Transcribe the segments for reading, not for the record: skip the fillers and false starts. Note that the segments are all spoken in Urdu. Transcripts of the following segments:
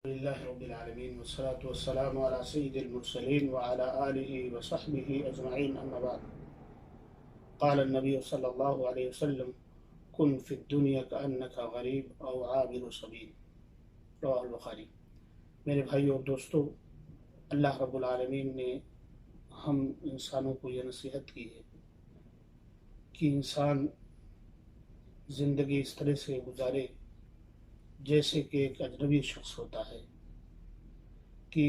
لله رب العالمين والصلاة والسلام على سيد المرسلين وعلى آله وصحبه أجمعين أما بعد قال النبي صلى الله عليه وسلم كن في الدنيا كأنك غريب أو عابر سبيل رواه البخاری۔ میرے بھائیو اور دوستو، اللہ رب العالمین نے ہم انسانوں کو یہ نصیحت کی ہے کہ انسان زندگی اس طرح سے گزارے جیسے کہ ایک اجنبی شخص ہوتا ہے، کہ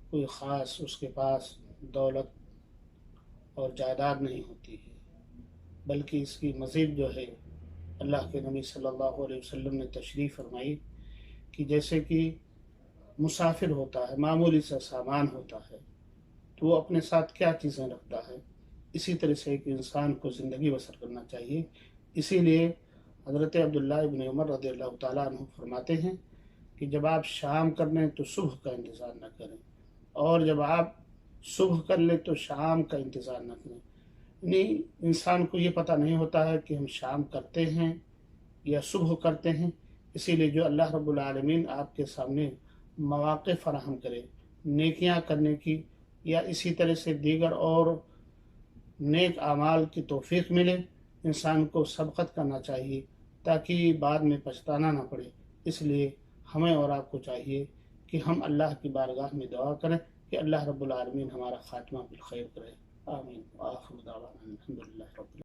کوئی خاص اس کے پاس دولت اور جائیداد نہیں ہوتی ہے، بلکہ اس کی مزید جو ہے اللہ کے نبی صلی اللہ علیہ وسلم نے تشریح فرمائی کہ جیسے کہ مسافر ہوتا ہے، معمولی سا سامان ہوتا ہے تو وہ اپنے ساتھ کیا چیزیں رکھتا ہے، اسی طرح سے ایک انسان کو زندگی بسر کرنا چاہیے۔ اسی لیے حضرت عبداللہ ابن عمر رضی اللہ تعالیٰ عنہ فرماتے ہیں کہ جب آپ شام کر لیں تو صبح کا انتظار نہ کریں، اور جب آپ صبح کر لیں تو شام کا انتظار نہ کریں۔ یعنی انسان کو یہ پتہ نہیں ہوتا ہے کہ ہم شام کرتے ہیں یا صبح کرتے ہیں، اسی لیے جو اللہ رب العالمین آپ کے سامنے مواقع فراہم کرے نیکیاں کرنے کی، یا اسی طرح سے دیگر اور نیک اعمال کی توفیق ملے، انسان کو سبقت کرنا چاہیے تاکہ بعد میں پچھتانا نہ پڑے۔ اس لیے ہمیں اور آپ کو چاہیے کہ ہم اللہ کی بارگاہ میں دعا کریں کہ اللہ رب العالمین ہمارا خاتمہ بالخیر کرے۔ آمین۔ وآخر دعوانا الحمدللہ رب العالمین۔